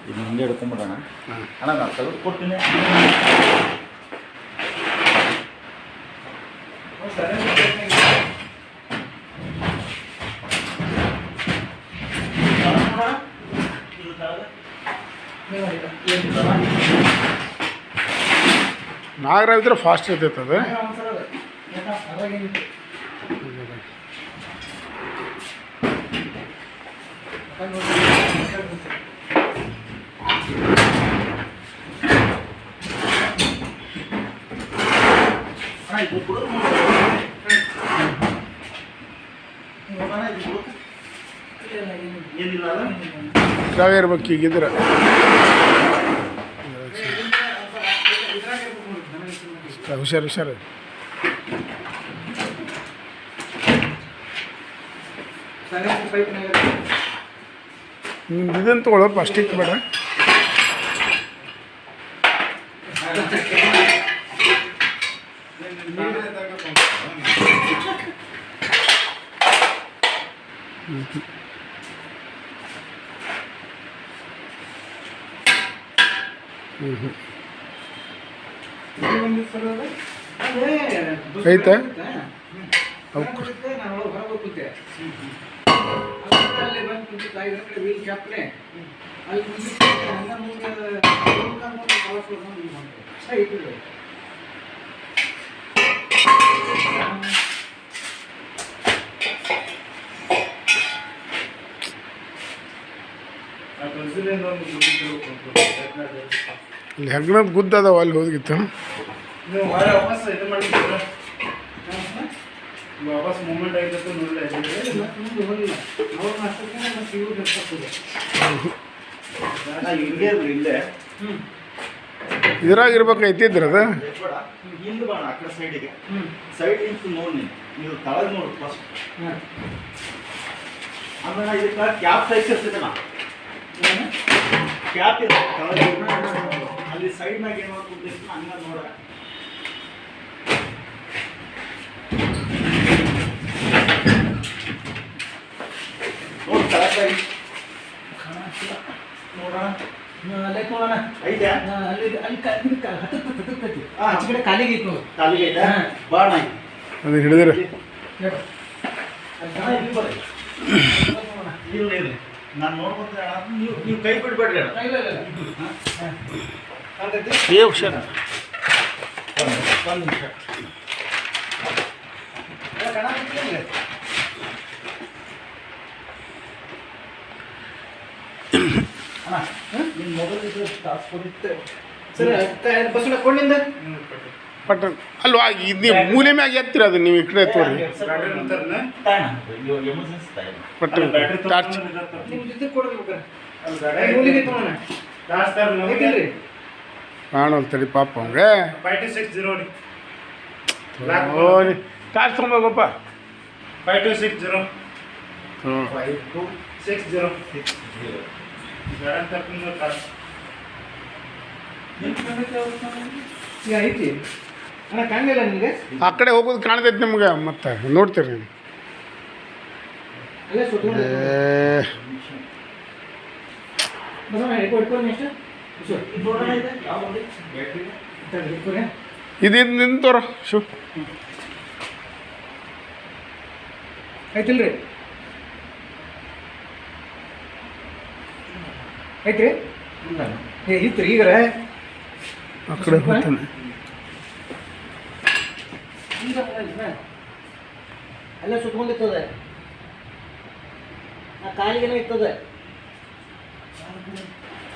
ಇದು ಹಿಂಗೆ ಹಿಡ್ಕೊಂಬಿಡೋಣ. ಅಣ್ಣ ನಾನು ತೆಗೆದು ಕೊಡ್ತೀನಿ. ನಾಗರಾವ್ ಇದ್ರೆ ಫಾಸ್ಟ್ ಇರ್ತೈತೆ ಅದು. ಇದ್ರಾಗ ಇರ್ಬೇಕು ಈಗಿದ್ರೆ. ಹುಷಾರು ಹುಷಾರು. ನಿಮ್ದು ಇದನ್ನು ತೊಗೊಳ್ಳೋ ಪ್ಲಾಸ್ಟಿಕ್ ಬೇಡ. ಐತೆ ಇಲ್ಲಿ ಹೆಗ್ಣದ ಗುದ್ದ ಅದಾವ ಅಲ್ಲಿ ಹೋಗಿತ್ತು. ವಾಪಸ್ ಮೂಮೆಂಟ್ ಆಗಿತ್ತು ಇಲ್ಲೇ ಇದ್ರಾಗ ಇರ್ಬೇಕೈತಿ ಇದ್ರದ ಹಿಂದೆ ಬಾಣ ಆ ಕಡೆ ಸೈಡಿಗೆ ಸೈಡ್ ನಿಂತು ನೋಡಿ ನೀವು ತಳಗ್ ನೋಡು ಫಸ್ಟ್. ಆಮೇಲೆ ಇದಕ್ಕೆ ಕ್ಯಾಪ್ ಸೈಜ್ ಇರ್ತೈತಣ್ಣ, ಕ್ಯಾಪ್ ಇರುತ್ತೆ ಅಲ್ಲಿ ಸೈಡ್ನಾಗ ಏನು ಮಾಡ್ಕೊಡ್ತಿರ್ತೀನಿ ಹಂಗ ನೋಡ. ನೋಡಿ ಕರೆಕ್ಟಾಗಿ ನೋಡೋಣ. ಐತೆ ಕಾಲಿಗೆ ಕಾಲಿಗೆ ಐತೆ ಬಾಣ ಅದು ಹಿಡಿದ್ರೆ ನಾನು ನೋಡ್ಕೊತ ನೀವು ಕೈ ಬಿಡ್ಬೇಡ್ರಿ. ಹುಷಾರ. ಒಂದು ನಿಮಿಷ ನಿಮ್ಮ ಮೊಬೈಲ್ ಇದ್ರೆ ಟಾಸ್ ಕೊಡುತ್ತೆ ಸರ್. ಬಸ್ ಕೊಂಡಿಂದ ಪಟ್ಟ ಅಲ್ವಾ ಇದು ಮೂಲೆ ಮ್ಯಾಗ ಎತ್ತಿರ ಅದು ನೀವು ಈ ಕಡೆ ತೋರಿ ಪಟ್ಟ ಟಾರ್ಚ್ ನಿಮ್ಮ ಜೊತೆ ಕೊಡ್ಬೇಕು ಕಾಣೋಲ್ ತಡಿ ಪಾಪ ಅವಂಗೆ. ಟಾರ್ಚ್ ತೊಗೊಂಬೋಗಪ್ಪ. 5260 ಈಗ ಐತಿ ಅಣ್ಣ ಕಾಣಲಿಲ್ಲ ನಿಮಗೆ? ಆ ಕಡೆ ಹೋಗೋದು ಕಾಣ್ತೈತೆ ನಿಮ್ಗೆ ಮತ್ತೆ ನೋಡ್ತೀರಿ ನೀವು. ಅಲ್ಲೇ ಸುತ್ತ ಇದು ನಿಂತೋರ ಶು ಐತಿಲ್ರಿ? ಐತ್ರಿ? ಇತ್ತು ಈಗಾರ ಆ ಕಡೆ ಹೋಗ್ತಾನೆ. ಅಲ್ಲೇ ಸುತ್ಕೊಂಡಿರ್ತದೆ, ಆ ಕಾಲಿಗೇನೋ ಇರ್ತದೆ.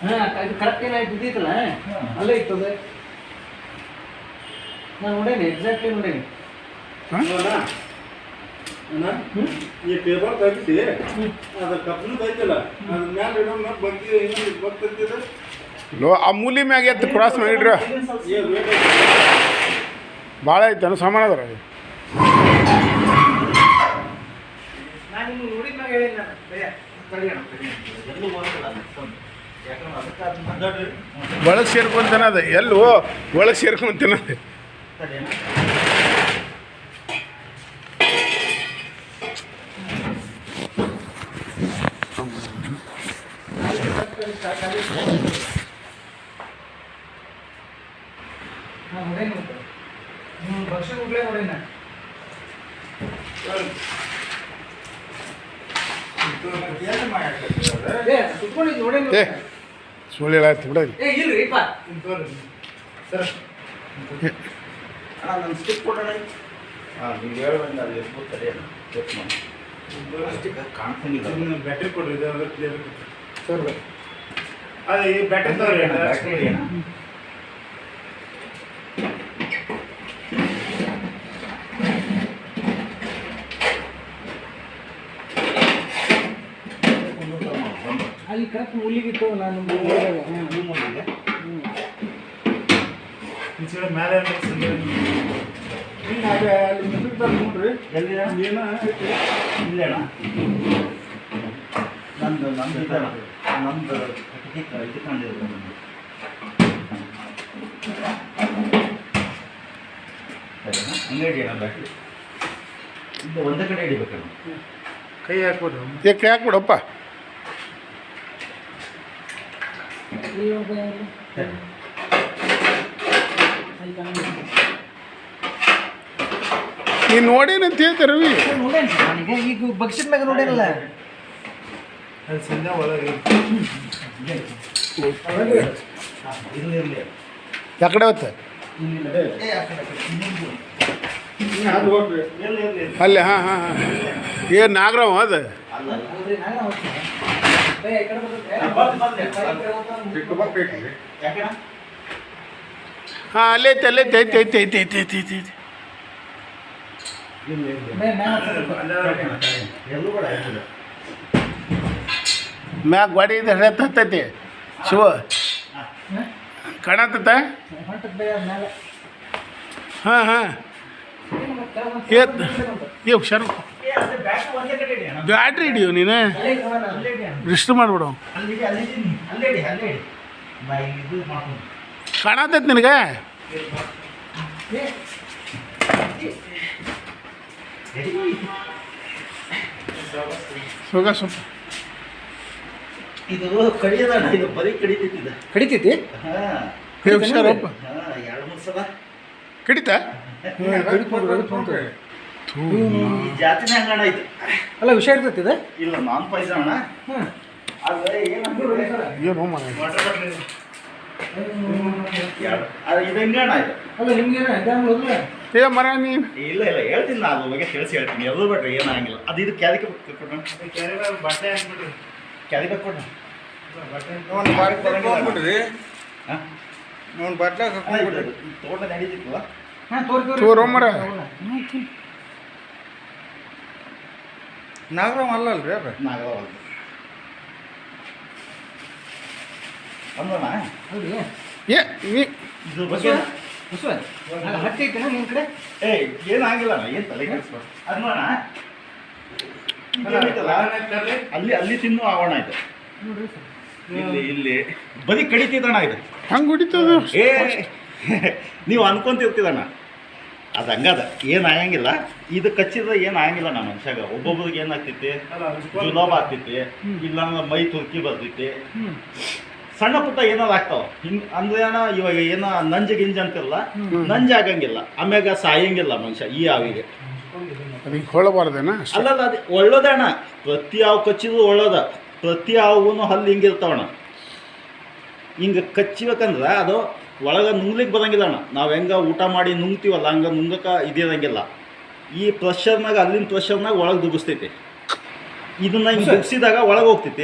ಹಾಂ ಕರೆಕ್ಟ್ ಏನಾಯ್ತು ಬಿದ್ದಿತ್ತಲ್ಲ ಅಲ್ಲೇ ಇರ್ತದೆ. ನಾನು ನೋಡೇನಿ, ಎಕ್ಸಾಕ್ಟ್ಲಿ ನೋಡೇನಿ. ಈ ಪೇಪರ್ ತೆಗಿಸಿ ಅದ್ರ ಕಪ್ಪನು ತೆಗಿಲ್ಲ ಅದ್ರ ಮ್ಯಾಲೆ ಇಡೋಣ ಬಗ್ಗೆ ಗೊತ್ತಿರ್ತದೆ. ಲೋ ಆ ಮೂಲಿ ಮ್ಯಾಗ ಎತ್ತು ಕ್ರಾಸ್ ಮಾಡಿಡ್ರ ಭಾಳ ಐತೆ ಸಾಮಾನು ಅದ್ರ. ನಾನು ನಿಮ್ಗೆ ನೋಡಿದ ಮ್ಯಾಗ ಹೇಳಿಲ್ಲ ಒಳಗೆ ಸೇರ್ಕೊಂತನದ ಎಲ್ಲೋ ಒಳಗೆ ಸೇರ್ಕೊಂತನದ ತಡೆಯೋಣ. ಭಕ್ಷ್ಯ ಉಡ್ಲೇ ನೋಡಿನ ಏನು ಮಾಡಕ್ಕೆ ಏ ಸುತ್ಕೊಂಡಿದ್ದು ನೋಡೇನು ಏ ಸುಳ್ಳು ಆಯ್ತು ಬಿಡ ಏ ಇಲ್ರಿಪ್ಪ ಸರ್ ಅಣ್ಣ ನನ್ನ ಸ್ಟಿಕ್ ಕೊಡೋಣ. ಹಾಂ ನೀವು ಹೇಳ್ಬಂದು ಅಲ್ಲಿ ಎಷ್ಟು ತಡೆಯೋಣ ಚೆಕ್ ಮಾಡಿ. ಸ್ಟಿಕ್ ಕಾಣ್ಸಂಗಿಲ್ಲ. ಬ್ಯಾಟ್ರಿ ಕೊಡ್ರಿ ಇದು ಕ್ಲಿಯರ್ ಸರ್ ಅದು ಈ ಬ್ಯಾಟ್ರಿ ಬ್ಯಾಟ್ರಿ ಏನ ಅಲ್ಲಿ ಕರೆಕ್ಟ್ ಮುಲಿಗಿತ್ತು ನಾನು ಈ ಸೈಡ್ ಮೇಲೆ ಅಲ್ಲಿ ಮಿಸ್ಸಿರ್ತಾರೆ ನೋಡ್ರಿ ಎಲ್ಲಿ ಏನೋ ಇಲ್ಲೇಣ ನಂದು ಇದಣ್ಣ ನಮ್ದು ಇದು ಕಂಡಿರೋದು ಹಂಗೆ ಅಣ್ಣ ಬ್ಯಾಟ್ರಿ ಇದು ಒಂದೇ ಕಡೆ ಹಿಡಿಬೇಕಣ್ಣ. ಕೈ ಹಾಕ್ಬೋದು ಏ ಕೈ ಹಾಕ್ಬಿಡಪ್ಪ ನೀನು ನೋಡೇನಂತ ಹೇಳ್ತಾರೆ ರವಿ ನೋಡೇನು ನನಗೆ ಈಗ ಭಕ್ಷ್ಯದ ಮ್ಯಾಗ ನೋಡೇನಲ್ಲ ಅಲ್ಲಿ ಸಂಜೆ ಒಳಗೆ ಇರಲಿ ಇರಲಿ ಯಾಕಡೆ ಹೊತ್ತ ಅದು ಹೋಗ್ರಿ ಇರಲಿ ಇರಲಿ ಅಲ್ಲಿ ಹಾಂ ಹಾಂ ಹಾಂ ಏನು ನಾಗರಾವ್ ಅದು ಅಲ್ಲ ಯಾಕಣ್ಣ ಹಾಂ ಅಲ್ಲೈತೆ ಅಲ್ಲೈತೆ ಐತೆ ಐತೆ ಐತೆ ಐತೆ ಐತೆ ಐತೆ ಐತೆ ಎಲ್ಲೂ ಕೂಡ ಆಯ್ತದೆ. ಮ್ಯಾಗ ಗಾಡಿ ಇದು ಹತ್ತೈತಿ ಶಿವ ಕಾಣತ್ತ ಹಾಂ ಹಾಂ ಏ ಹುಷಾರು ಅದು ಬ್ಯಾಟ್ರಿ ಒಂದೇ ಕಡೆ ಇಡಿ ಅಣ್ಣ. ಬ್ಯಾಟ್ರಿ ಹಿಡಿಯೋ ನೀನು ಅಲ್ಲೇ ಇಡಿ ಅಣ್ಣ. ರಿಸ್ಟ್ ಮಾಡಿಬಿಡು ಅಲ್ಲಿಡಿ ಅಲ್ಲೇ ಇಡಿ ನಾ ಇದು ಮಾಡ್ಕೊಂಡು ಕಾಣತೈತಿ ನಿನಗೆ ಸುಗ ಸ್ವಲ್ಪ ಇದು ಕಡಿಯೋದಣ್ಣ, ಇದು ಬರೀ ಕಡಿತೈತಿದ. ಕಡಿತೈತಿ ಹಾಂ ಏ ಹುಷಾರಪ್ಪ ಹಾಂ 2-3 ಸಲ ಕಡಿತಾ ಈ ಜಾತಿನೇ ಹಂಗಣ ಇದು. ಅಲ್ಲ ವಿಷಯ ಇರ್ತೈತಿ ಇದು ಇಲ್ಲ ನಾನ್ ಪಾಯ್ಸನ್ ಅಣ್ಣ. ಹಾಂ ಆದರೆ ಏನಂದ್ರೆ ಏನು ಮಾಡ ಅದು ಇದು ಹೆಂಗಣ್ಣ ಇದು. ಅಲ್ಲ ನಿಮ್ಗೇನು ಎಕ್ಸಾಮ್ ಹೋದ್ರೆ ಏ ಮರ ನೀನು ಇಲ್ಲ ಹೇಳ್ತೀನಿ ನಾನು ಅದ್ರ ಬಗ್ಗೆ ತಿಳಿಸಿ ಹೇಳ್ತೀನಿ. ಎಲ್ಲರೂ ಬಿಟ್ರೆ ಏನಾಗಿಲ್ಲ. ಅದು ಇದು ಕ್ಯಾಲಿಕೆ ಕೊಡೋಣ, ಬಟ್ಟೆ ಹಾಕ್ಬಿಡ್ರಿ ಕ್ಯಾಲಿಕೆ ಕೊಡೋಣ. ಹಾಂ ಅವ್ನು ಬಟ್ಟೆ ತೋಟ ನಡೀತಿತ್ತಲ್ಲ. ಹಾಂ ತೋರಿ ತೋರೋ ಮರ ನಾಗರಾವ್ ಅಲ್ಲಲ್ರಿ ಅದು ನಾಗವಾಲ್ದು ಅಂದ್ರಣ್ಣ ಹೌದು ಏ ನೀ ಇದ್ರ ಬಗ್ಗೆ ಹೊಸ ಅಲ್ಲ ಹಟ್ಟಿ ಐತೆನ ನಿಮ್ಮ ಕಡೆ ಏನಾಗಿಲ್ಲ ಅಣ್ಣ, ಏನು ತಲೆ ಕೆಡಿಸ್ಬಾರ್ದು. ಅದು ನೋಡೋಣ ಅಲ್ಲಿ ತಿನ್ನು ಆಗೋಣ ಇದು. ನೋಡ್ರಿ ಸರ್ ಇಲ್ಲಿ ಬರೀ ಕಡಿತಿದ್ದಣ್ಣ ಇದು. ಹಂಗೆ ಹೊಡಿತದ ಏ ನೀವು ಅನ್ಕೊಂತಿರ್ತೀರಣ್ಣ, ಅದು ಹಂಗದ ಏನು ಆಗಂಗಿಲ್ಲ. ಇದು ಕಚ್ಚಿದ್ರೆ ಏನು ಆಗಂಗಿಲ್ಲ ನಮ್ಮ ಮನುಷ್ಯಾಗ. ಒಬ್ಬೊಬ್ರಿಗೆ ಏನಾಗ್ತೈತಿ, ಜುಲಾಬ್ ಆಗ್ತೈತಿ, ಇಲ್ಲ ಮೈ ತುರ್ಕಿ ಬರ್ತೈತಿ, ಸಣ್ಣ ಪುಟ್ಟ ಏನಾದ್ರು ಆಗ್ತಾವ. ಹಿಂಗೆ ಅಂದ್ರೆ ಅಣ್ಣ ಇವಾಗ ಏನೋ ನಂಜು ಗಿಂಜ್ ಅಂತಿರಲ್ಲ, ನಂಜು ಆಗಂಗಿಲ್ಲ, ಆಮ್ಯಾಗ ಸಾಯಂಗಿಲ್ಲ ಮನುಷ್ಯ ಈ ಹಾವಿಗೆ. ಅದಕ್ಕೆ ಹೊಳಬಾರ್ದೇನ ಅಷ್ಟೇ ಅಲ್ಲಲ್ಲ ಅದು ಒಳ್ಳೋದೇ ಅಣ್ಣ. ಪ್ರತಿ ಹಾವು ಕಚ್ಚಿದ್ರು ಒಳ್ಳೋದ. ಪ್ರತಿ ಹಾವು ಹಲ್ಲು ಹಿಂಗಿರ್ತಾವಣ್ಣ. ಹಿಂಗೆ ಕಚ್ಚಿಬೇಕಂದ್ರೆ ಅದು ಒಳಗೆ ನುಂಗ್ಲಿಕ್ಕೆ ಬರಂಗಿಲ್ಲ ಅಣ್ಣ. ನಾವು ಹೆಂಗೆ ಊಟ ಮಾಡಿ ನುಂಗ್ತೀವಲ್ಲ ಹಂಗೆ ನುಂಗಕ್ಕೆ ಇದಿರಂಗಿಲ್ಲ. ಈ ಪ್ರೆಷರ್ನಾಗ ಅಲ್ಲಿನ ಪ್ರೆಷರ್ನಾಗ ಒಳಗೆ ದುಗಿಸ್ತೈತಿ. ಇದನ್ನ ಹಿಂಗೆ ದುಗಿಸಿದಾಗ ಒಳಗೆ ಹೋಗ್ತೈತಿ.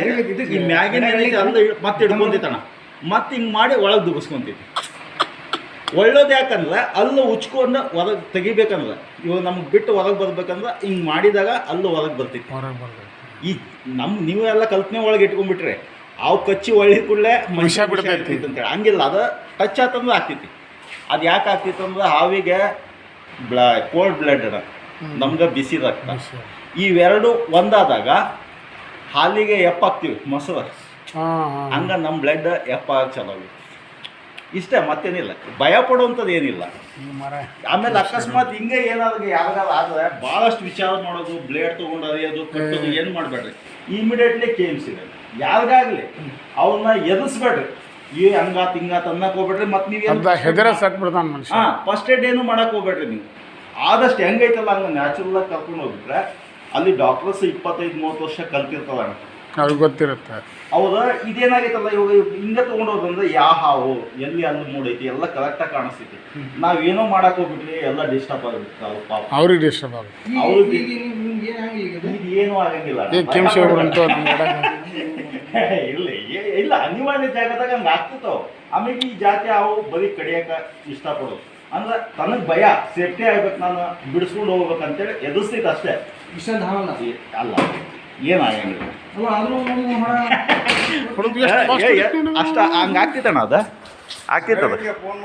ಈ ಮ್ಯಾಗಿನ ಏನೈತಿ ಅಲ್ಲಿ ಮತ್ತೆ ಹಿಡ್ಕೊಂತೈತಣ್ಣ. ಮತ್ತೆ ಹಿಂಗೆ ಮಾಡಿ ಒಳಗೆ ದುಗಿಸ್ಕೊಂತೈತಿ. ಒಳ್ಳೇದು ಯಾಕಂದ್ರೆ ಅಲ್ಲು ಉಚ್ಕೊಂಡು ಹೊರಗೆ ತೆಗಿಬೇಕಂದ್ರೆ, ಇವಾಗ ನಮ್ಗೆ ಬಿಟ್ಟು ಹೊರಗೆ ಬರ್ಬೇಕಂದ್ರೆ ಹಿಂಗೆ ಮಾಡಿದಾಗ ಅಲ್ಲು ಹೊರಗೆ ಬರ್ತೈತಿ. ಹೊರಗೆ ಬರ್ತೈತಿ. ಈ ನೀವು ಎಲ್ಲ ಕಲ್ಪನೆ ಒಳಗೆ ಇಟ್ಕೊಂಡ್ಬಿಟ್ರೆ ಅವು ಕಚ್ಚಿ ಒಳ್ಳಿ ಕೂಡಲೇ ಮನುಷ್ಯ ಬಿಡ್ತೈತಿ ಅಂತೇಳಿ ಹಂಗಿಲ್ಲ. ಅದು ಟಚ್ ಆತಂದ್ರೆ ಆಗ್ತೈತಿ. ಅದು ಯಾಕೆ ಆಗ್ತೈತಿ ಅಂದ್ರೆ ಹಾವಿಗೆ ಕೋಲ್ಡ್ ಬ್ಲಡ್ ಅದ, ನಮ್ಗೆ ಬಿಸಿ ರಕ್ತ. ಇವೆರಡು ಒಂದಾದಾಗ ಹಾಲಿಗೆ ಎಪ್ಪಾಗ್ತೀವಿ ಮೊಸರು, ಹಾಂ ಹಾಂ ಹಂಗೆ ನಮ್ಮ ಬ್ಲಡ್ ಎಪ್ಪಾಗ ಚಲೋ. ಇಷ್ಟೇ ಮತ್ತೇನಿಲ್ಲ, ಭಯ ಪಡುವಂಥದ್ದು ಏನಿಲ್ಲ. ಮರ ಆಮೇಲೆ ಅಕಸ್ಮಾತ್ ಹಿಂಗೆ ಏನಾದ್ರು ಯಾರಿಗಾದ್ರು ಆದರೆ ಭಾಳಷ್ಟು ವಿಚಾರ ಮಾಡೋದು, ಬ್ಲೇಡ್ ತೊಗೊಂಡು ಅರಿಯೋದು, ಕಟ್ಟೋದು ಏನು ಮಾಡಬೇಡ್ರಿ. ಇಮಿಡಿಯೇಟ್ಲಿ KMC ಇದೆ ಯಾರಿಗಾಗಲಿ ಅವನ್ನ ಎದುರಿಸ್ಬೇಡ್ರಿ. ಹಂಗಾತ್ ಹಿಂಗಾತ್ ಅನ್ನಕ್ಕೆ ಹೋಗ್ಬೇಡ್ರಿ. ಮತ್ತು ನೀವು ಅರ್ಧ ಹೆದರ ಸಟ್ಬಿಡ್ತಾನೆ ಮನುಷ್ಯ. ಹಾಂ, ಫಸ್ಟ್ ಏಡ್ ಏನು ಮಾಡಕ್ಕೆ ಹೋಗ್ಬೇಡ್ರಿ. ನೀವು ಆದಷ್ಟು ಹೆಂಗೈತಲ್ಲ ಹಂಗೆ ನ್ಯಾಚುರಲಾಗಿ ಕರ್ಕೊಂಡು ಹೋಗ್ಬಿಟ್ರೆ ಅಲ್ಲಿ ಡಾಕ್ಟರ್ಸ್ 25-30 ವರ್ಷ ಕಲ್ತಿರ್ತದ, ಅವ್ರಿಗೆ ಗೊತ್ತಿರುತ್ತೆ. ಹೌದಾ? ಇದೇನಾಗೈತಲ್ಲ ಇವಾಗ ಹಿಂಗೆ ತೊಗೊಂಡೋದಂದ್ರೆ ಯಾವ ಹಾವು ಎಲ್ಲಿ ಅಲ್ಲಿ ಮೂಡೈತಿ ಎಲ್ಲ ಕರೆಕ್ಟಾಗಿ ಕಾಣಿಸ್ತೈತಿ. ನಾವೇನೋ ಮಾಡಕ್ಕೆ ಹೋಗ್ಬಿಟ್ರಿ ಎಲ್ಲ ಡಿಸ್ಟರ್ಬ್ ಆಗಿಬಿಡ್ತಾರೆ ಅವ್ರು ಪಾಪ. ಅವ್ರಿಗೆ ಡಿಸ್ಟರ್ಬ್ ಆಗುತ್ತೆ. ಅವ್ರಿಗೆ ನಿಮ್ಗೆ ಏನಾಗಿಲ್ಲ ಇದು ಏನೂ ಆಗಂಗಿಲ್ಲ. ಈಗ KMC ಹೋಗ್ಬಿಡಂತೂ ನಮ್ಮ ಇಲ್ಲ ಅನಿವಾರ್ಯ ಜಾಗದಾಗ ಹಂಗೆ ಆಗ್ತಿರ್ತಾವ. ಆಮೇಲೆ ಈ ಜಾತಿ ಹಾವು ಬರೀ ಕಡಿಯಕ್ಕೆ ಇಷ್ಟಪಡೋದು ಅಂದ್ರೆ ತನಗೆ ಭಯ, ಸೇಫ್ಟಿ ಆಗ್ಬೇಕು, ನಾನು ಬಿಡಿಸ್ಕೊಂಡು ಹೋಗ್ಬೇಕಂತೇಳಿ ಎದುರಿಸ್ತೈತೆ ಅಷ್ಟೇ. ವಿಷದ ಹಾವಲ್ಲ ಅಲ್ಲ, ಏನಾಗಂಗಿಲ್ಲ. ಅಲ್ಲ ಆದ್ರೂ ಹುಡುಗ ಅಷ್ಟ ಹಂಗೆ ಆಗ್ತಿತ್ತಣ್ಣ, ಅದು ಆಗ್ತಿರ್ತದ. ಫೋನ್